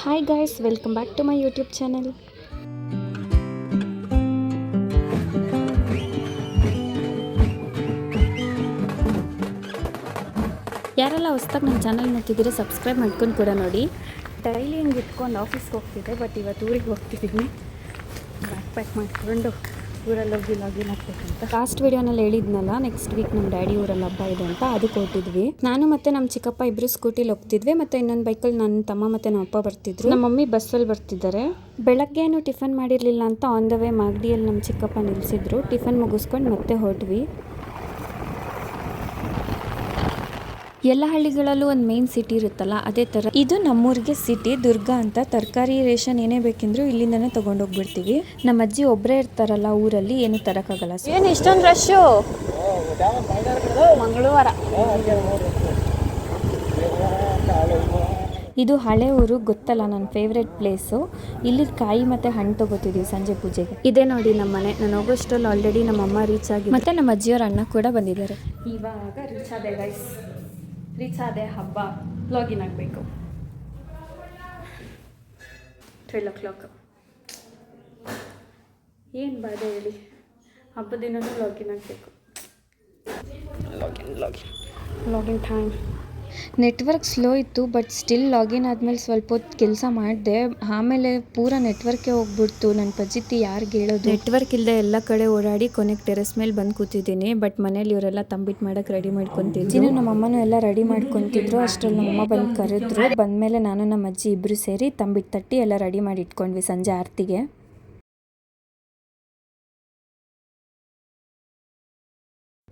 Hi guys, welcome back to my YouTube channel. ಯಾರೆಲ್ಲ ಹೊಸದಾಗಿ ನನ್ನ ಚಾನಲ್ ನೋಡ್ತಿದ್ದೀರಾ ಸಬ್ಸ್ಕ್ರೈಬ್ ಮಾಡ್ಕೊಂಡು ಕೂಡ ನೋಡಿ. ಡೈಲಿ ಹಿಂಗೆ ಇಟ್ಕೊಂಡು ಆಫೀಸ್ಗೆ ಹೋಗ್ತಿದ್ದೆ, ಬಟ್ ಇವತ್ತು ಊರಿಗೆ ಹೋಗ್ತಿದ್ದೀನಿ. ಬ್ಯಾಕ್ ಪ್ಯಾಕ್ ಮಾಡಿಕೊಂಡು ಊರಲ್ಲಿ ಹೋಗಿ ಲಾಗಿನ್ ಆಗ್ಬೇಕಂತ. ಲಾಸ್ಟ್ ವಿಡಿಯೋನಲ್ಲಿ ಹೇಳಿದ್ನಲ್ಲ, ನೆಕ್ಸ್ಟ್ ವೀಕ್ ನಮ್ಮ ಡ್ಯಾಡಿ ಊರಲ್ಲಿ ಹಬ್ಬ ಇದೆ ಅಂತ, ಅದಕ್ಕೆ ಹೊರಟಿದ್ವಿ. ನಾನು ಮತ್ತು ನಮ್ಮ ಚಿಕ್ಕಪ್ಪ ಇಬ್ಬರು ಸ್ಕೂಟಿಲಿ ಹೋಗ್ತಿದ್ವಿ, ಮತ್ತು ಇನ್ನೊಂದು ಬೈಕಲ್ಲಿ ನನ್ನ ತಮ್ಮ ಮತ್ತು ನಮ್ಮ ಅಪ್ಪ ಬರ್ತಿದ್ರು. ನಮ್ಮ ಮಮ್ಮಿ ಬಸ್ಸಲ್ಲಿ ಬರ್ತಿದ್ದಾರೆ. ಬೆಳಗ್ಗೆನೂ ಟಿಫನ್ ಮಾಡಿರಲಿಲ್ಲ ಅಂತ ಆನ್ ದ ವೇ ಮಾಗಡಿಯಲ್ಲಿ ನಮ್ಮ ಚಿಕ್ಕಪ್ಪ ನಿಲ್ಲಿಸಿದ್ರು. ಟಿಫನ್ ಮುಗಿಸ್ಕೊಂಡು ಮತ್ತೆ ಹೊರಟ್ವಿ. ಎಲ್ಲ ಹಳ್ಳಿಗಳಲ್ಲೂ ಒಂದು ಮೇನ್ ಸಿಟಿ ಇರುತ್ತಲ್ಲ, ಅದೇ ಥರ ಇದು ನಮ್ಮೂರಿಗೆ ಸಿಟಿ ದುರ್ಗ ಅಂತ. ತರಕಾರಿ ರೇಷನ್ ಏನೇ ಬೇಕೆಂದ್ರೂ ಇಲ್ಲಿಂದನೇ ತೊಗೊಂಡೋಗ್ಬಿಡ್ತೀವಿ. ನಮ್ಮ ಅಜ್ಜಿ ಒಬ್ಬರೇ ಇರ್ತಾರಲ್ಲ ಊರಲ್ಲಿ, ಏನು ತರೋಕ್ಕಾಗಲ್ಲ. ಏನು ಇಷ್ಟೊಂದು ರಶ್ಶು ಮಂಗಳವಾರ. ಇದು ಹಳೆ ಊರು, ಗೊತ್ತಲ್ಲ, ನನ್ನ ಫೇವ್ರೆಟ್ ಪ್ಲೇಸು. ಇಲ್ಲಿ ಕಾಯಿ ಮತ್ತು ಹಣ್ಣು ತೊಗೋತಿದ್ದೀವಿ ಸಂಜೆ ಪೂಜೆಗೆ. ಇದೇ ನೋಡಿ ನಮ್ಮ ಮನೆ. ನಾನು ಹೋಗೋಷ್ಟರಲ್ಲಿ ಆಲ್ರೆಡಿ ನಮ್ಮಮ್ಮ ರೀಚ್ ಆಗಿ, ಮತ್ತು ನಮ್ಮ ಅಜ್ಜಿಯವ್ರ ಅಣ್ಣ ಕೂಡ ಬಂದಿದ್ದಾರೆ. ಇವಾಗ ರೀಚ್ ಆದೆ ಗೈಸ್, ರೀಚ್ ಆದೆ. ಹಬ್ಬ ಲಾಗಿನ್ ಆಗಬೇಕು 12 o'clock. ಏನು ಬಾಧೆ ಹೇಳಿ, ಹಬ್ಬದ ದಿನವೂ ಲಾಗಿನ್ ಆಗಬೇಕು. Login time. ನೆಟ್ವರ್ಕ್ ಸ್ಲೋ ಇತ್ತು, ಬಟ್ ಸ್ಟಿಲ್ ಲಾಗಿನ್ ಆದಮೇಲೆ ಸ್ವಲ್ಪ ಹೊತ್ತು ಕೆಲಸ ಮಾಡಿದೆ. ಆಮೇಲೆ ಪೂರಾ ನೆಟ್ವರ್ಕೇ ಹೋಗ್ಬಿಡ್ತು. ನನ್ನ ಪಜಿತಿ ಯಾರಿಗೆ ಹೇಳೋದು. ನೆಟ್ವರ್ಕ್ ಇಲ್ಲದೆ ಎಲ್ಲ ಕಡೆ ಓಡಾಡಿ ಕೊನೆಗೆ ಟೆರೆಸ್ ಮೇಲೆ ಬಂದು ಕೂತಿದ್ದೀನಿ. ಬಟ್ ಮನೇಲಿ ಇವರೆಲ್ಲ ತಂಬಿಟ್ಟು ಮಾಡೋಕ್ಕೆ ರೆಡಿ ಮಾಡ್ಕೊತಿದ್ರು. ನಮ್ಮ ಅಮ್ಮನೂ ಎಲ್ಲ ರೆಡಿ ಮಾಡ್ಕೊತಿದ್ರು. ಅಷ್ಟರಲ್ಲಿ ನಮ್ಮಮ್ಮ ಬಂದು ಕರೆದ್ರು. ಬಂದಮೇಲೆ ನಾನು ನಮ್ಮ ಅಜ್ಜಿ ಇಬ್ಬರು ಸೇರಿ ತಂಬಿಟ್ಟು ತಟ್ಟಿ ಎಲ್ಲ ರೆಡಿ ಮಾಡಿ ಇಟ್ಕೊಂಡ್ವಿ ಸಂಜೆ ಆರತಿಗೆ.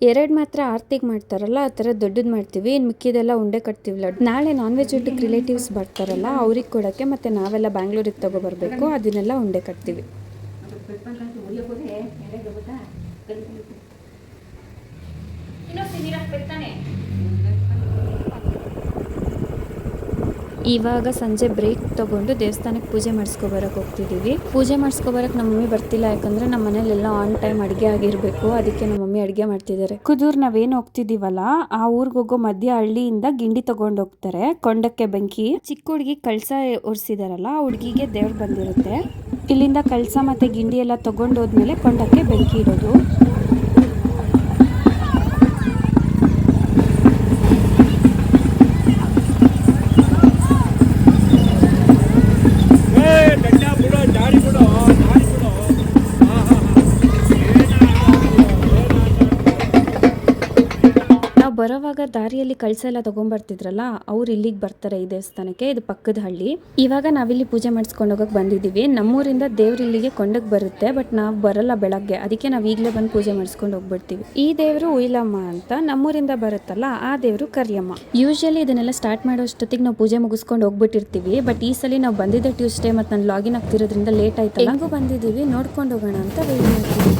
ಎರಡು ಮಾತ್ರ ಆರತಿಗೆ ಮಾಡ್ತಾರಲ್ಲ, ಆ ಥರ ದೊಡ್ಡದು ಮಾಡ್ತೀವಿ. ಇನ್ನು ಮಿಕ್ಕಿದೆಲ್ಲ ಉಂಡೆ ಕಟ್ತೀವಿ. ನಾಳೆ ನಾನ್ ವೆಜ್ ಊಟಕ್ಕೆ ರಿಲೇಟಿವ್ಸ್ ಬರ್ತಾರಲ್ಲ, ಅವ್ರಿಗೆ ಕೊಡೋಕ್ಕೆ, ಮತ್ತು ನಾವೆಲ್ಲ ಬ್ಯಾಂಗ್ಳೂರಿಗೆ ತೊಗೊಬರ್ಬೇಕು, ಅದನ್ನೆಲ್ಲ ಉಂಡೆ ಕಟ್ತೀವಿ. ಇವಾಗ ಸಂಜೆ ಬ್ರೇಕ್ ತೊಗೊಂಡು ದೇವಸ್ಥಾನಕ್ಕೆ ಪೂಜೆ ಮಾಡಿಸ್ಕೊಬರಕ್ಕೆ ಹೋಗ್ತಿದ್ದೀವಿ. ಪೂಜೆ ಮಾಡಿಸ್ಕೊಬರಕ್ಕೆ ನಮ್ಮ ಮಮ್ಮಿ ಬರ್ತಿಲ್ಲ, ಯಾಕಂದರೆ ನಮ್ಮ ಮನೇಲೆಲ್ಲ ಆನ್ ಟೈಮ್ ಅಡುಗೆ ಆಗಿರಬೇಕು. ಅದಕ್ಕೆ ನಮ್ಮ ಮಮ್ಮಿ ಅಡುಗೆ ಮಾಡ್ತಿದ್ದಾರೆ. ಕುದೂರು ನಾವೇನು ಹೋಗ್ತಿದ್ದೀವಲ್ಲ, ಆ ಊರಿಗೆ ಹೋಗೋ ಮಧ್ಯ ಹಳ್ಳಿಯಿಂದ ಗಿಂಡಿ ತೊಗೊಂಡು ಹೋಗ್ತಾರೆ. ಕೊಂಡಕ್ಕೆ ಬೆಂಕಿ. ಚಿಕ್ಕ ಹುಡುಗಿ ಕಳಸ ಒರೆಸಿದಾರಲ್ಲ, ಆ ಹುಡುಗಿಗೆ ದೇವ್ರು ಬಂದಿರುತ್ತೆ. ಇಲ್ಲಿಂದ ಕಳಸ ಮತ್ತು ಗಿಂಡಿ ಎಲ್ಲ ತೊಗೊಂಡು ಹೋದ್ಮೇಲೆ ಕೊಂಡಕ್ಕೆ ಬೆಂಕಿ ಇಡೋದು. ಬರೋವಾಗ ದಾರಿಯಲ್ಲಿ ಕಳಸ ಎಲ್ಲ ತೊಗೊಂಬರ್ತಿದ್ರಲ್ಲ, ಅವ್ರು ಇಲ್ಲಿಗೆ ಬರ್ತಾರೆ ಈ ದೇವಸ್ಥಾನಕ್ಕೆ. ಇದು ಪಕ್ಕದ ಹಳ್ಳಿ. ಇವಾಗ ನಾವಿಲ್ಲಿ ಪೂಜೆ ಮಾಡಿಸ್ಕೊಂಡು ಹೋಗಕ್ಕೆ ಬಂದಿದ್ದೀವಿ. ನಮ್ಮೂರಿಂದ ದೇವ್ರು ಇಲ್ಲಿಗೆ ಕೊಂಡಕ್ಕೆ ಬರುತ್ತೆ, ಬಟ್ ನಾವು ಬರಲ್ಲ ಬೆಳಗ್ಗೆ. ಅದಕ್ಕೆ ನಾವು ಈಗಲೇ ಬಂದು ಪೂಜೆ ಮಾಡಿಸ್ಕೊಂಡು ಹೋಗ್ಬಿಡ್ತೀವಿ. ಈ ದೇವರು ಉಯಿಲಮ್ಮ ಅಂತ, ನಮ್ಮೂರಿಂದ ಬರುತ್ತಲ್ಲ ಆ ದೇವರು ಕರಿಯಮ್ಮ. ಯೂಶಲಿ ಇದನ್ನೆಲ್ಲ ಸ್ಟಾರ್ಟ್ ಮಾಡೋ ಅಷ್ಟೊತ್ತಿಗೆ ನಾವು ಪೂಜೆ ಮುಗಿಸ್ಕೊಂಡು ಹೋಗ್ಬಿಟ್ಟಿರ್ತೀವಿ. ಬಟ್ ಈ ಸಲ ನಾವು ಬಂದಿದ್ದೆ ಟ್ಯೂಸ್ಡೇ, ಮತ್ತು ನಾನು ಲಾಗಿನ್ ಆಗ್ತಿರೋದ್ರಿಂದ ಲೇಟ್ ಆಯ್ತಲ್ಲ, ಹೆಂಗೂ ಬಂದಿದ್ದೀವಿ, ನೋಡ್ಕೊಂಡು ಹೋಗೋಣ ಅಂತ ವೆಯ್ಟ್ ಮಾಡ್ತೀವಿ.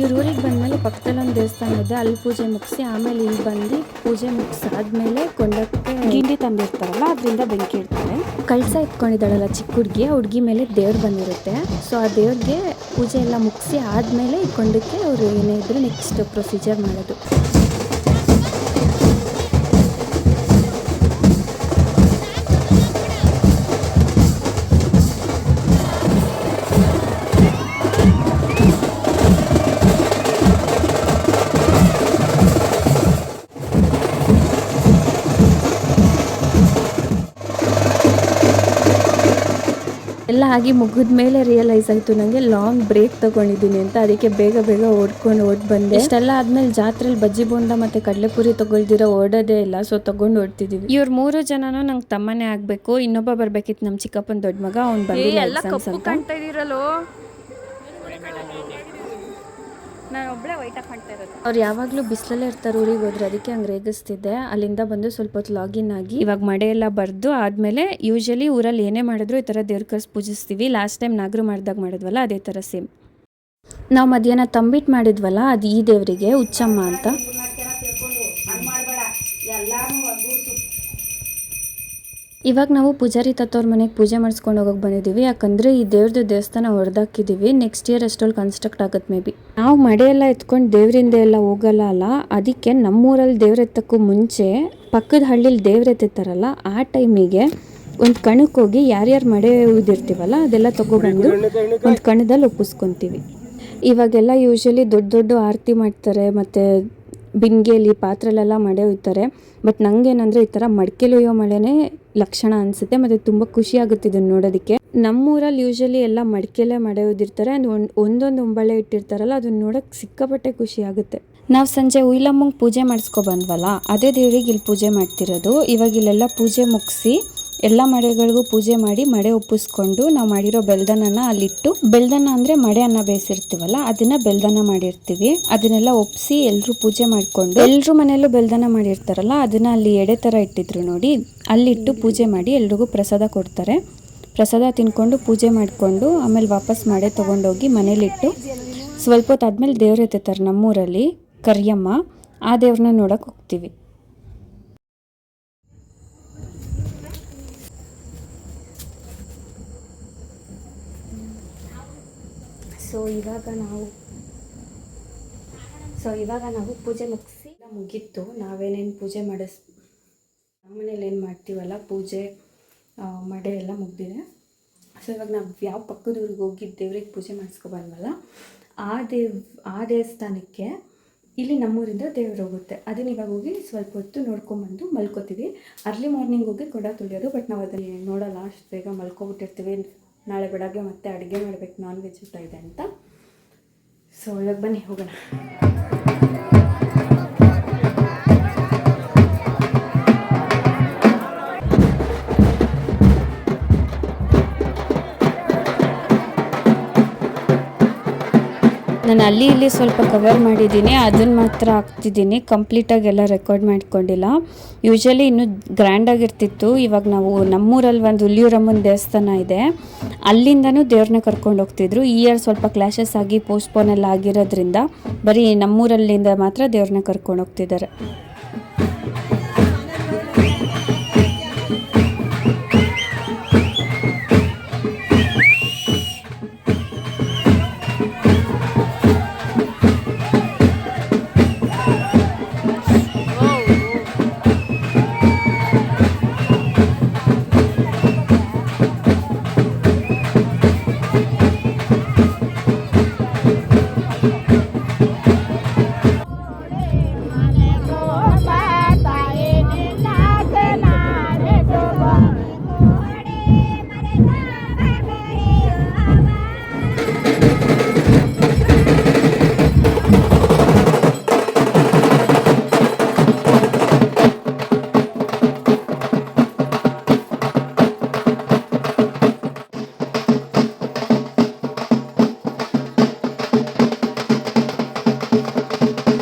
ಇವ್ರ ಊರಿಗೆ ಬಂದಮೇಲೆ ಪಕ್ಕದಲ್ಲಿ ಒಂದು ದೇವಸ್ಥಾನ ಇದೆ, ಅಲ್ಲಿ ಪೂಜೆ ಮುಗಿಸಿ ಆಮೇಲೆ ಇಲ್ಲಿ ಬಂದು ಪೂಜೆ ಮುಗಿಸಾದ್ಮೇಲೆ ಕೊಂಡಕ್ಕೆ ಗಿಂಡಿ ತಂದಿರ್ತಾರಲ್ಲ, ಅದರಿಂದ ಬೆಂಕಿ ಇಡ್ತಾರೆ. ಕಳಸ ಇಟ್ಕೊಂಡಿದ್ದಾಳಲ್ಲ ಚಿಕ್ಕ ಹುಡುಗಿ, ಆ ಹುಡುಗಿ ಮೇಲೆ ದೇವ್ರು ಬಂದಿರುತ್ತೆ. ಸೊ ಆ ದೇವ್ರಿಗೆ ಪೂಜೆ ಎಲ್ಲ ಮುಗಿಸಿ ಆದಮೇಲೆ ಈ ಕೊಂಡಕ್ಕೆ ಅವರು ಏನೇ ಇದ್ರೂ ನೆಕ್ಸ್ಟ್ ಪ್ರೊಸೀಜರ್ ಮಾಡೋದು. ಎಲ್ಲ ಆಗಿ ಮುಗಿದ ಮೇಲೆ ರಿಯಲೈಸ್ ಆಯಿತು ನನಗೆ ಲಾಂಗ್ ಬ್ರೇಕ್ ತೊಗೊಂಡಿದ್ದೀನಿ ಅಂತ. ಅದಕ್ಕೆ ಬೇಗ ಬೇಗ ಓಡಿ ಬಂದೆ. ಇಷ್ಟೆಲ್ಲ ಆದಮೇಲೆ ಜಾತ್ರೆಯಲ್ಲಿ ಬಜ್ಜಿ ಬೋಂಡ ಮತ್ತು ಕಡಲೆಪುರಿ ತೊಗೊಳ್ದಿರೋ ಓಡೋದೇ ಇಲ್ಲ. ಸೊ ತೊಗೊಂಡು ಓಡ್ತಿದ್ದೀವಿ. ಇವ್ರು 3 ಜನನೂ ನಂಗೆ ತಮ್ಮನೇ ಆಗಬೇಕು. ಇನ್ನೊಬ್ಬ ಬರಬೇಕಿತ್ತು ನಮ್ಮ ಚಿಕ್ಕಪ್ಪನ ದೊಡ್ಡ ಮಗ, ಅವ್ನು ಬಂದಿಲ್ಲ ಎಕ್ಸಾಮ್ಸ್ ಅಂತ. ನಾನು ಒಬ್ಬಳೇ ವೈಟ್ ಹಾಕ್ತಾ ಇರೋದು. ಅವ್ರು ಯಾವಾಗಲೂ ಬಿಸಿಲಲ್ಲೇ ಇರ್ತಾರೆ ಊರಿಗೆ ಹೋದ್ರೆ, ಅದಕ್ಕೆ ಹಂಗೆ ರೇಗಿಸ್ತಿದ್ದೆ. ಅಲ್ಲಿಂದ ಬಂದು ಸ್ವಲ್ಪ ಹೊತ್ತು ಲಾಗಿನ್ ಆಗಿ ಇವಾಗ ಮಡೆ ಎಲ್ಲ ಬರೆದು ಆದಮೇಲೆ, ಯೂಶಲಿ ಊರಲ್ಲಿ ಏನೇ ಮಾಡಿದ್ರು ಈ ಥರ ದೇವ್ರ ಕರ್ಸಿ ಪೂಜಿಸ್ತೀವಿ. ಲಾಸ್ಟ್ ಟೈಮ್ ನಾಗರು ಮಾಡಿದಾಗ ಮಾಡಿದ್ವಲ್ಲ, ಅದೇ ಥರ ಸೇಮ್. ನಾವು ಮಧ್ಯಾಹ್ನ ತಂಬಿಟ್ಟು ಮಾಡಿದ್ವಲ್ಲ, ಅದು ಈ ದೇವರಿಗೆ ಹುಚ್ಚಮ್ಮ ಅಂತ. ಇವಾಗ ನಾವು ಪೂಜಾರಿ ತತ್ತವ್ರ ಮನೆಗೆ ಪೂಜೆ ಮಾಡಿಸ್ಕೊಂಡು ಹೋಗೋಕೆ ಬಂದಿದ್ದೀವಿ. ಯಾಕಂದರೆ ಈ ದೇವ್ರದ್ದು ದೇವಸ್ಥಾನ ಹೊಡೆದಾಕಿದ್ದೀವಿ. ನೆಕ್ಸ್ಟ್ ಇಯರ್ ಅಷ್ಟೊಲ್ಲಿ ಕನ್ಸ್ಟ್ರಕ್ಟ್ ಆಗುತ್ತೆ ಮೇ ಬಿ. ನಾವು ಮಡೆ ಎಲ್ಲ ಎತ್ಕೊಂಡು ದೇವರಿಂದ ಎಲ್ಲ ಹೋಗಲ್ಲ ಅಲ್ಲ, ಅದಕ್ಕೆ ನಮ್ಮೂರಲ್ಲಿ ದೇವ್ರ ಎತ್ತಕ್ಕೂ ಮುಂಚೆ ಪಕ್ಕದ ಹಳ್ಳಿಲಿ ದೇವ್ರ ಎತ್ತಿರ್ತಾರಲ್ಲ, ಆ ಟೈಮಿಗೆ ಒಂದು ಕಣಕ್ಕೆ ಹೋಗಿ ಯಾರ್ಯಾರು ಮಡೆ ಊದಿರ್ತೀವಲ್ಲ ಅದೆಲ್ಲ ತೊಗೊಬಂದು ಒಂದು ಕಣದಲ್ಲಿ ಒಪ್ಪಿಸ್ಕೊತೀವಿ. ಇವಾಗೆಲ್ಲ ಯೂಶ್ವಲಿ ದೊಡ್ಡ ದೊಡ್ಡ ಆರತಿ ಮಾಡ್ತಾರೆ, ಮತ್ತು ಬಿಂದಿಗೆಯಲ್ಲಿ ಪಾತ್ರೆಲೆಲ್ಲ ಮಡೆ ಒಯ್ತಾರೆ. ಬಟ್ ನನಗೇನಂದರೆ ಈ ಥರ ಮಡಿಕೆಲಿ ಒಯ್ಯೋ ಮಳೆನೇ ಲಕ್ಷಣ ಅನಿಸುತ್ತೆ, ಮತ್ತು ತುಂಬ ಖುಷಿ ಆಗುತ್ತೆ ಇದನ್ನು ನೋಡೋದಕ್ಕೆ. ನಮ್ಮೂರಲ್ಲಿ ಯೂಶ್ವಲಿ ಎಲ್ಲ ಮಡಿಕೆಲೇ ಮಡೆ ಒಯ್ದಿರ್ತಾರೆ. ಒಂದೊಂದು ಒಂಬಳೆ ಇಟ್ಟಿರ್ತಾರಲ್ಲ, ಅದನ್ನ ನೋಡೋಕ್ಕೆ ಸಿಕ್ಕಾಪಟ್ಟೆ ಖುಷಿ ಆಗುತ್ತೆ. ನಾವು ಸಂಜೆ ಉಯ್ಲಮ್ಮಂಗೆ ಪೂಜೆ ಮಾಡಿಸ್ಕೊಬಂದ್ವಲ್ಲ, ಅದೇ ದೇವ್ರಿಗೆ ಇಲ್ಲಿ ಪೂಜೆ ಮಾಡ್ತಿರೋದು. ಇವಾಗ ಇಲ್ಲೆಲ್ಲ ಪೂಜೆ ಮುಗಿಸಿ ಎಲ್ಲ ಮಡೆಗಳಿಗೂ ಪೂಜೆ ಮಾಡಿ ಮಡೆ ಒಪ್ಪಿಸ್ಕೊಂಡು ನಾವು ಮಾಡಿರೋ ಬೆಲ್ದನ್ನ ಅಲ್ಲಿಟ್ಟು, ಬೆಲ್ದನ್ನ ಅಂದರೆ ಮಡೆ ಅನ್ನ ಬೇಯಿಸಿರ್ತೀವಲ್ಲ ಅದನ್ನ ಬೆಲ್ದನ್ನ ಮಾಡಿರ್ತೀವಿ. ಅದನ್ನೆಲ್ಲ ಒಪ್ಪಿಸಿ ಎಲ್ಲರೂ ಪೂಜೆ ಮಾಡಿಕೊಂಡು, ಎಲ್ಲರೂ ಮನೆಯಲ್ಲೂ ಬೆಲ್ದನ್ನ ಮಾಡಿರ್ತಾರಲ್ಲ ಅದನ್ನ ಅಲ್ಲಿ ಎಡೆ ಥರ ಇಟ್ಟಿದ್ರು ನೋಡಿ, ಅಲ್ಲಿಟ್ಟು ಪೂಜೆ ಮಾಡಿ ಎಲ್ರಿಗೂ ಪ್ರಸಾದ ಕೊಡ್ತಾರೆ. ಪ್ರಸಾದ ತಿನ್ಕೊಂಡು ಪೂಜೆ ಮಾಡಿಕೊಂಡು ಆಮೇಲೆ ವಾಪಸ್ ಮಡೆ ತೊಗೊಂಡೋಗಿ ಮನೇಲಿಟ್ಟು ಸ್ವಲ್ಪ ಹೊತ್ತಾದ್ಮೇಲೆ ದೇವ್ರು ಎತ್ತುತ್ತಾರೆ ನಮ್ಮೂರಲ್ಲಿ, ಕರಿಯಮ್ಮ. ಆ ದೇವ್ರನ್ನ ನೋಡೋಕೆ ಹೋಗ್ತೀವಿ. ಸೊ ಇವಾಗ ನಾವು ಪೂಜೆ ಮುಗಿಸಿ ಮುಗೀತು. ನಾವೇನೇನು ಪೂಜೆ ನಮ್ಮನೇಲಿ ಏನು ಮಾಡ್ತೀವಲ್ಲ ಪೂಜೆ ಮಡೆ ಎಲ್ಲ ಮುಗ್ದಿದೆ. ಸೊ ಇವಾಗ ನಾವು ಯಾವ ಪಕ್ಕದೂರಿಗೆ ಹೋಗಿ ದೇವ್ರಿಗೆ ಪೂಜೆ ಮಾಡಿಸ್ಕೊಬಂದ್ವಲ್ಲ, ಆ ದೇವಸ್ಥಾನಕ್ಕೆ ಇಲ್ಲಿ ನಮ್ಮೂರಿಂದ ದೇವ್ರು ಹೋಗುತ್ತೆ. ಅದನ್ನ ಇವಾಗ ಹೋಗಿ ಸ್ವಲ್ಪ ಹೊತ್ತು ನೋಡ್ಕೊಂಬಂದು ಮಲ್ಕೋತೀವಿ. ಅರ್ಲಿ ಮಾರ್ನಿಂಗ್ ಹೋಗಿ ಕೊಡ ತುಳಿಯೋದು. ಬಟ್ ನಾವು ಅದನ್ನು ನೋಡೋಲ್ಲ, ಅಷ್ಟು ಬೇಗ ಮಲ್ಕೊಬಿಟ್ಟಿರ್ತೀವಿ. ನಾಳೆ ಬೆಳಗ್ಗೆ ಮತ್ತೆ ಅಡುಗೆ ಮಾಡಬೇಕು, ನಾನ್ ವೆಜ್ ಊಟ ಇದೆ ಅಂತ. ಸೊ ಇವಾಗ ಬನ್ನಿ ಹೋಗೋಣ. ನಾನು ಅಲ್ಲಿ ಇಲ್ಲಿ ಸ್ವಲ್ಪ ಕವರ್ ಮಾಡಿದ್ದೀನಿ, ಅದನ್ನು ಮಾತ್ರ ಹಾಕ್ತಿದ್ದೀನಿ. ಕಂಪ್ಲೀಟಾಗಿ ಎಲ್ಲ ರೆಕಾರ್ಡ್ ಮಾಡ್ಕೊಂಡಿಲ್ಲ. ಯೂಶ್ವಲಿ ಇನ್ನೂ ಗ್ರ್ಯಾಂಡಾಗಿರ್ತಿತ್ತು. ಇವಾಗ ನಾವು ನಮ್ಮೂರಲ್ಲಿ ಒಂದು ಹುಲಿಯೂರಮ್ಮನ ದೇವಸ್ಥಾನ ಇದೆ, ಅಲ್ಲಿಂದನೂ ದೇವ್ರನ್ನ ಕರ್ಕೊಂಡು ಹೋಗ್ತಿದ್ರು. ಈ ಇಯರ್ ಸ್ವಲ್ಪ ಕ್ಲಾಶಸ್ ಆಗಿ ಪೋಸ್ಟ್ಪೋನ್ ಎಲ್ಲ ಆಗಿರೋದ್ರಿಂದ ಬರೀ ನಮ್ಮೂರಲ್ಲಿಂದ ಮಾತ್ರ ದೇವ್ರನ್ನ ಕರ್ಕೊಂಡು ಹೋಗ್ತಿದ್ದಾರೆ.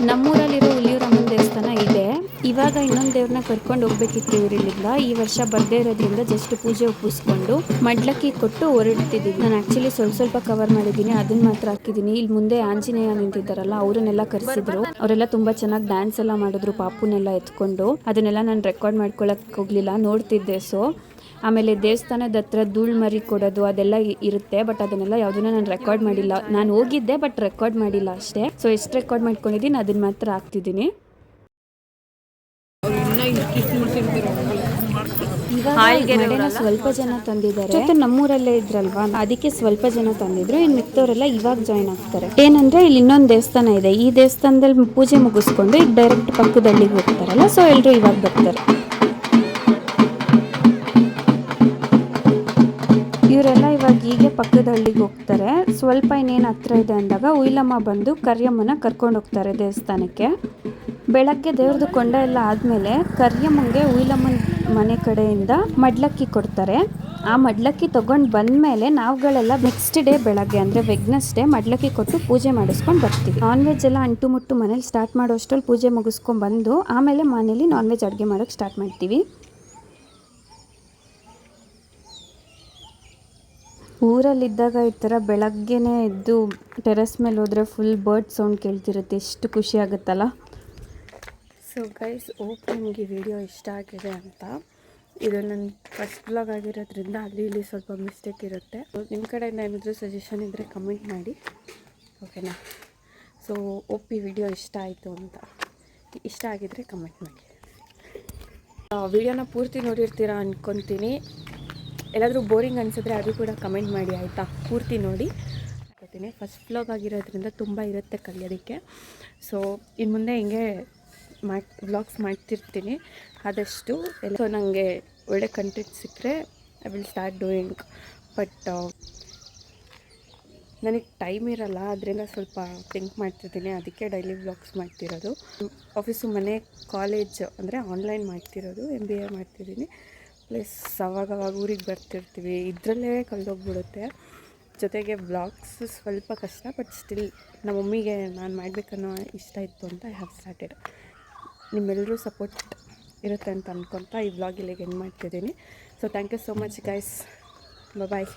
ನಮ್ಮೂರಲ್ಲಿರೋ ಹುಲಿಯೂರಮ್ಮನ ದೇವಸ್ಥಾನ ಇದೆ. ಇವಾಗ ಇನ್ನೊಂದು ದೇವ್ರನ್ನ ಕರ್ಕೊಂಡು ಹೋಗ್ಬೇಕಿತ್ತು ಇವರಿಲ್ಲಿಂದ. ಈ ವರ್ಷ ಬರ್ದೇ ಇರೋದ್ರಿಂದ ಜಸ್ಟ್ ಪೂಜೆ ಒಪ್ಪಿಸ್ಕೊಂಡು ಮಡ್ಲಕ್ಕಿ ಕೊಟ್ಟು ಹೊರಡ್ತಿದ್ದೀವಿ. ನಾನು ಆ್ಯಕ್ಚುಲಿ ಸ್ವಲ್ಪ ಕವರ್ ಮಾಡಿದ್ದೀನಿ, ಅದನ್ನ ಮಾತ್ರ ಹಾಕಿದ್ದೀನಿ. ಇಲ್ಲಿ ಮುಂದೆ ಆಂಜನೇಯ ನಿಂತಿದ್ದಾರಲ್ಲ, ಅವರನ್ನೆಲ್ಲ ಕರೆಸಿದ್ರು. ಅವರೆಲ್ಲ ತುಂಬ ಚೆನ್ನಾಗಿ ಡ್ಯಾನ್ಸ್ ಎಲ್ಲ ಮಾಡಿದ್ರು, ಪಾಪುನೆಲ್ಲ ಎತ್ಕೊಂಡು. ಅದನ್ನೆಲ್ಲ ನಾನು ರೆಕಾರ್ಡ್ ಮಾಡ್ಕೊಳಕ್ಕೆ ಹೋಗಲಿಲ್ಲ, ನೋಡ್ತಿದ್ದೆ. ಸೊ ಆಮೇಲೆ ದೇವಸ್ಥಾನದ ಹತ್ರ ಧೂಳು ಮರಿ ಕೊಡೋದು ಅದೆಲ್ಲ ಇರುತ್ತೆ. ಬಟ್ ಅದನ್ನೆಲ್ಲ ಯಾವುದನ್ನ ನಾನು ರೆಕಾರ್ಡ್ ಮಾಡಿಲ್ಲ. ನಾನು ಹೋಗಿದ್ದೆ ಬಟ್ ರೆಕಾರ್ಡ್ ಮಾಡಿಲ್ಲ ಅಷ್ಟೇ. ಸೊ ಎಷ್ಟು ರೆಕಾರ್ಡ್ ಮಾಡ್ಕೊಂಡಿದ್ದೀನಿ ಅದನ್ನ ಮಾತ್ರ ಹಾಕ್ತಿದ್ದೀನಿ. ಇವಾಗ ಸ್ವಲ್ಪ ಜನ ತಂದಿದ್ದಾರೆ, ನಮ್ಮೂರಲ್ಲೇ ಇದ್ರಲ್ವಾ ಅದಕ್ಕೆ ಸ್ವಲ್ಪ ಜನ ತಂದಿದ್ರು. ಇನ್ನು ಮಿಕ್ಕವರೆಲ್ಲ ಇವಾಗ ಜಾಯ್ನ್ ಆಗ್ತಾರೆ. ಏನಂದ್ರೆ ಇಲ್ಲಿ ಇನ್ನೊಂದು ದೇವಸ್ಥಾನ ಇದೆ, ಈ ದೇವಸ್ಥಾನದಲ್ಲಿ ಪೂಜೆ ಮುಗಿಸ್ಕೊಂಡು ಈಗ ಡೈರೆಕ್ಟ್ ಪಕ್ಕದಲ್ಲಿ ಹೋಗ್ತಾರಲ್ಲ, ಸೊ ಎಲ್ಲರೂ ಇವಾಗ ಬರ್ತಾರೆ. ಇವರೆಲ್ಲ ಇವಾಗ ಹೀಗೆ ಪಕ್ಕದ ಹಳ್ಳಿಗೆ ಹೋಗ್ತಾರೆ. ಸ್ವಲ್ಪ ಇನ್ನೇನು ಹತ್ರ ಇದೆ ಅಂದಾಗ ಉಯ್ಲಮ್ಮ ಬಂದು ಕರಿಯಮ್ಮನ ಕರ್ಕೊಂಡು ಹೋಗ್ತಾರೆ ದೇವಸ್ಥಾನಕ್ಕೆ. ಬೆಳಗ್ಗೆ ದೇವ್ರದ್ದು ಕೊಂಡ ಎಲ್ಲ ಆದಮೇಲೆ ಕರಿಯಮ್ಮಂಗೆ ಉಯ್ಲಮ್ಮನ ಮನೆ ಕಡೆಯಿಂದ ಮಡ್ಲಕ್ಕಿ ಕೊಡ್ತಾರೆ. ಆ ಮಡ್ಲಕ್ಕಿ ತೊಗೊಂಡು ಬಂದಮೇಲೆ ನಾವುಗಳೆಲ್ಲ ನೆಕ್ಸ್ಟ್ ಡೇ ಬೆಳಗ್ಗೆ ಅಂದರೆ ವೆಗ್ನೆಸ್ಡೇ ಮಡ್ಲಕ್ಕಿ ಕೊಟ್ಟು ಪೂಜೆ ಮಾಡಿಸ್ಕೊಂಡು ಬರ್ತೀವಿ. ನಾನ್ ವೆಜ್ ಎಲ್ಲ ಅಂಟು ಮುಟ್ಟು ಮನೇಲಿ ಸ್ಟಾರ್ಟ್ ಮಾಡೋ ಅಷ್ಟರಲ್ಲಿ ಪೂಜೆ ಮುಗಿಸ್ಕೊಂಡು ಬಂದು ಆಮೇಲೆ ಮನೇಲಿ ನಾನ್ ವೆಜ್ ಅಡುಗೆ ಮಾಡೋಕ್ಕೆ ಸ್ಟಾರ್ಟ್ ಮಾಡ್ತೀವಿ. ಊರಲ್ಲಿದ್ದಾಗ ಈ ಥರ ಬೆಳಗ್ಗೆನೇ ಎದ್ದು ಟೆರೆಸ್ ಮೇಲೆ ಹೋದರೆ ಫುಲ್ ಬರ್ಡ್ ಸೌಂಡ್ ಕೇಳ್ತಿರುತ್ತೆ, ಎಷ್ಟು ಖುಷಿ ಆಗುತ್ತಲ್ಲ. ಸೊ ಗೈಸ್, ಓಪ್ ನಿಮಗೆ ವಿಡಿಯೋ ಇಷ್ಟ ಆಗಿದೆ ಅಂತ. ಇದು ನನ್ನ ಫಸ್ಟ್ ಬ್ಲಾಗ್ ಆಗಿರೋದ್ರಿಂದ ಅಲ್ಲಿ ಇಲ್ಲಿ ಸ್ವಲ್ಪ ಮಿಸ್ಟೇಕ್ ಇರುತ್ತೆ. ನಿಮ್ಮ ಕಡೆಯಿಂದ ಏನಾದರೂ ಸಜೆಷನ್ ಇದ್ದರೆ ಕಮೆಂಟ್ ಮಾಡಿ, ಓಕೆನಾ. ಸೊ ಓಪ್ ಈ ವಿಡಿಯೋ ಇಷ್ಟ ಆಯಿತು ಅಂತ, ಇಷ್ಟ ಆಗಿದ್ದರೆ ಕಮೆಂಟ್ ಮಾಡಿ. ವಿಡಿಯೋನ ಪೂರ್ತಿ ನೋಡಿರ್ತೀರಾ ಅಂದ್ಕೊತೀನಿ. ಎಲ್ಲಾದರೂ ಬೋರಿಂಗ್ ಅನಿಸಿದ್ರೆ ಅದು ಕೂಡ ಕಮೆಂಟ್ ಮಾಡಿ ಆಯಿತಾ. ಪೂರ್ತಿ ನೋಡಿ ಹಾಕೋತೀನಿ. ಫಸ್ಟ್ ವ್ಲಾಗ್ ಆಗಿರೋದ್ರಿಂದ ತುಂಬ ಇರುತ್ತೆ ಕಲಿಯೋದಕ್ಕೆ. ಸೊ ಇನ್ನು ಮುಂದೆ ಹಿಂಗೆ ವ್ಲಾಗ್ಸ್ ಮಾಡ್ತಿರ್ತೀನಿ ಆದಷ್ಟು ಎಲ್ಲ. ಸೊ ನನಗೆ ಒಳ್ಳೆ ಕಂಟೆಂಟ್ ಸಿಕ್ಕರೆ I will start doing. But ನನಗೆ ಟೈಮ್ ಇರಲ್ಲ, ಅದರಿಂದ ಸ್ವಲ್ಪ ಥಿಂಕ್ ಮಾಡ್ತಿದ್ದೀನಿ. ಅದಕ್ಕೆ ಡೈಲಿ ವ್ಲಾಗ್ಸ್ ಮಾಡ್ತಿರೋದು. ಆಫೀಸು, ಮನೆ, ಕಾಲೇಜ್ ಅಂದರೆ ಆನ್ಲೈನ್ ಮಾಡ್ತಿರೋದು. MBA ಮಾಡ್ತಿದ್ದೀನಿ. ಪ್ಲಸ್ ಅವಾಗವಾಗ ಊರಿಗೆ ಬರ್ತಿರ್ತೀವಿ, ಇದರಲ್ಲೇ ಕಳೆದೋಗ್ಬಿಡುತ್ತೆ. ಜೊತೆಗೆ ವ್ಲಾಗ್ಸ್ ಸ್ವಲ್ಪ ಕಷ್ಟ, ಬಟ್ ಸ್ಟಿಲ್ ನಮ್ಮ ಮಮ್ಮಿಗೆ ನಾನು ಮಾಡಬೇಕನ್ನೋ ಇಷ್ಟ ಇತ್ತು ಅಂತ ಐ ಹ್ಯಾವ್ ಸ್ಟಾರ್ಟೆಡ್. ನಿಮ್ಮೆಲ್ಲರೂ ಸಪೋರ್ಟ್ ಇರುತ್ತೆ ಅಂತ ಅಂದ್ಕೊತಾ ಈ ವ್ಲಾಗ್ ಇಲ್ಲಿಗೆ ಎಂಡ್ ಮಾಡ್ತಿದ್ದೀನಿ. So thank you so much guys. Bye.